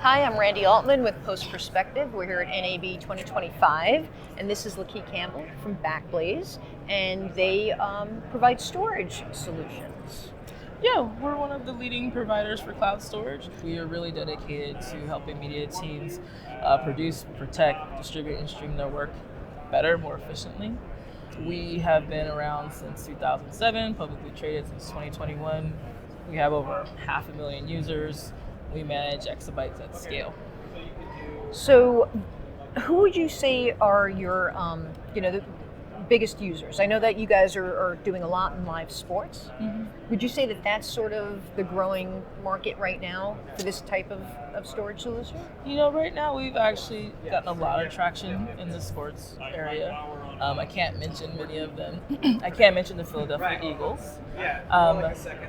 Hi, I'm Randy Altman with Post Perspective. We're here at NAB 2025, and this is Laquie Campbell from Backblaze, and they provide storage solutions. Yeah, we're one of the leading providers for cloud storage. We are really dedicated to helping media teams produce, protect, distribute, and stream their work better, more efficiently. We have been around since 2007, publicly traded since 2021. We have over 500,000 users. We manage exabytes at scale. So, who would you say are your, the biggest users? I know that you guys are doing a lot in live sports. Mm-hmm. Would you say that that's sort of the growing market right now for this type of storage solution? Right now we've actually gotten a lot of traction in the sports area. I can't mention many of them. I can't mention the Philadelphia Eagles.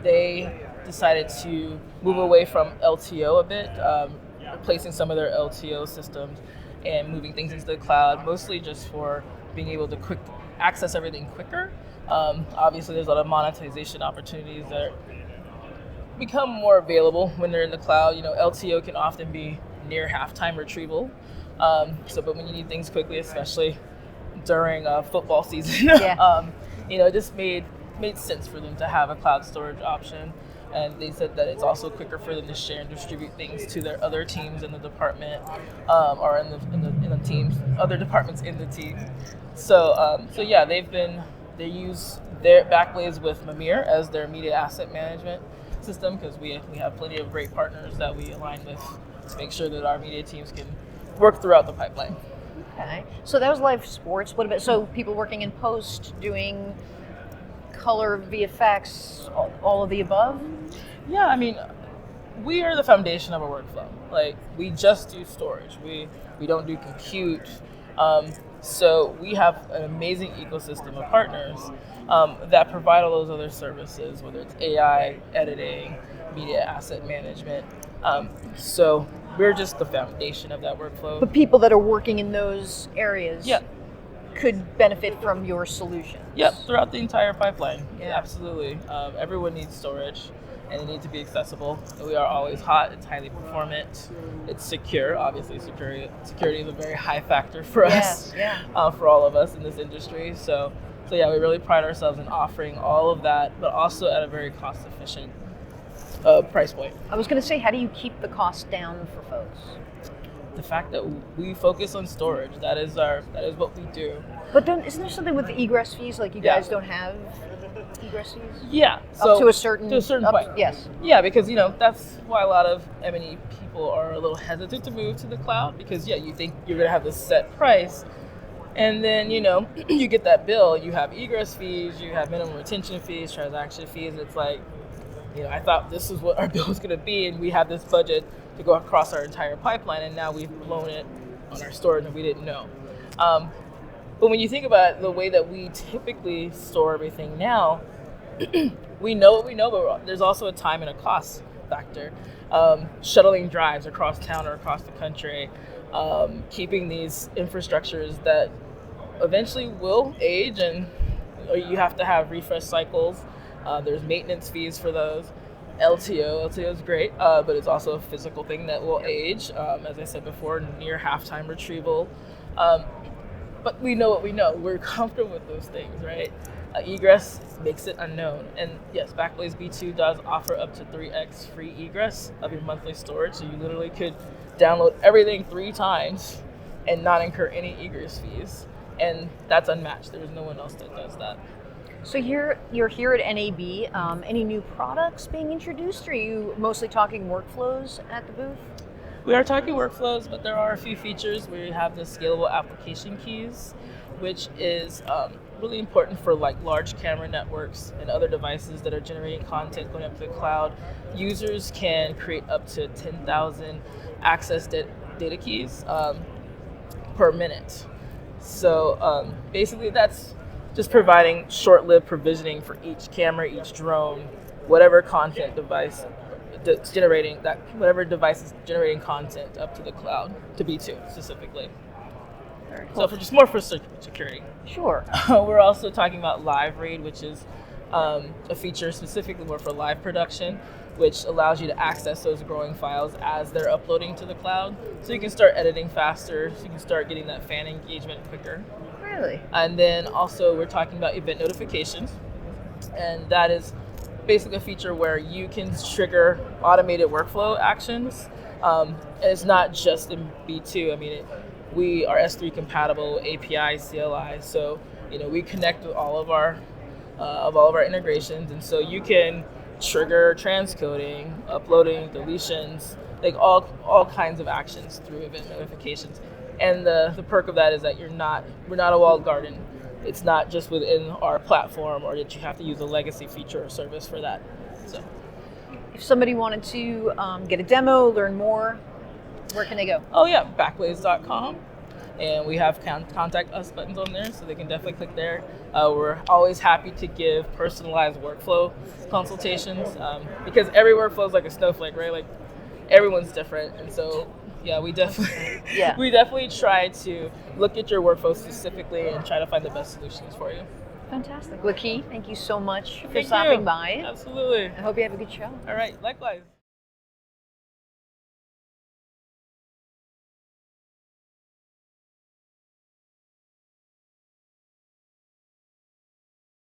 They decided to move away from LTO a bit, replacing some of their LTO systems and moving things into the cloud, mostly just for being able to access everything quicker. Obviously, there's a lot of monetization opportunities that become more available when they're in the cloud. LTO can often be near halftime retrieval. But when you need things quickly, especially during football season, it just made sense for them to have a cloud storage option. And they said that it's also quicker for them to share and distribute things to their other teams in the department, or in the teams, other departments in the team. They use their Backblaze with Mimir as their media asset management system, because we have plenty of great partners that we align with to make sure that our media teams can work throughout the pipeline. Okay, so that was live sports. What about people working in post, doing color, VFX, all of the above? Yeah, we are the foundation of a workflow. Like, we just do storage. We don't do compute. So we have an amazing ecosystem of partners that provide all those other services, whether it's AI, editing, media asset management. So we're just the foundation of that workflow. But people that are working in those areas Yeah. could benefit from your solutions. Yep, throughout the entire pipeline. Yeah. Absolutely. Everyone needs storage, and it needs to be accessible. We are always hot. It's highly performant. It's secure. Obviously, security is a very high factor for us, for all of us in this industry. So yeah, we really pride ourselves in offering all of that, but also at a very cost-efficient price point. I was going to say, how do you keep the cost down for folks? The fact that we focus on storage, that is what we do. But isn't there something with the egress fees? Like, you guys don't have egress fees? Yeah. Up to a certain point. Yes. Yeah, because that's why a lot of M&E people are a little hesitant to move to the cloud, because you think you're going to have this set price, and then you get that bill. You have egress fees, you have minimum retention fees, transaction fees. And it's like, I thought this is what our bill was going to be, and we have this budget to go across our entire pipeline, and now we've blown it on our storage and we didn't know. But when you think about the way that we typically store everything now, we know what we know, but there's also a time and a cost factor. Shuttling drives across town or across the country, keeping these infrastructures that eventually will age, and you have to have refresh cycles. There's maintenance fees for those. LTO is great, but it's also a physical thing that will age. As I said before, near halftime retrieval. But we know what we know. We're comfortable with those things, right? Egress makes it unknown. And yes, Backblaze B2 does offer up to 3x free egress of your monthly storage. So you literally could download everything 3 times and not incur any egress fees. And that's unmatched. There's no one else that does that. So you're here at NAB. Any new products being introduced? Or are you mostly talking workflows at the booth? We are talking workflows, but there are a few features. We have the scalable application keys, which is really important for large camera networks and other devices that are generating content going up to the cloud. Users can create up to 10,000 access data keys per minute. So basically that's just providing short-lived provisioning for each camera, each drone, whatever content device that's generating that, whatever device is generating content up to the cloud, to B2 specifically. Very cool. So just more for security. Sure. We're also talking about Live Read, which is a feature specifically more for live production. which allows you to access those growing files as they're uploading to the cloud. So you can start editing faster, so you can start getting that fan engagement quicker. Really? And then also we're talking about event notifications. And that is basically a feature where you can trigger automated workflow actions. And it's not just in B2. I mean, we are S3 compatible, API, CLI. So, we connect with all of our integrations. And so you can trigger transcoding, uploading, deletions, like all kinds of actions through event notifications. And the perk of that is that we're not a walled garden. It's not just within our platform, or that you have to use a legacy feature or service for that. So, if somebody wanted to get a demo, learn more, where can they go? Oh yeah, Backblaze.com. And we have contact us buttons on there, so they can definitely click there. We're always happy to give personalized workflow consultations, because every workflow is like a snowflake, right? Like everyone's different, and so yeah, we definitely try to look at your workflow specifically and try to find the best solutions for you. Fantastic. Laquie, thank you so much for Thank stopping you. by. Absolutely. I hope you have a good show. All right, likewise.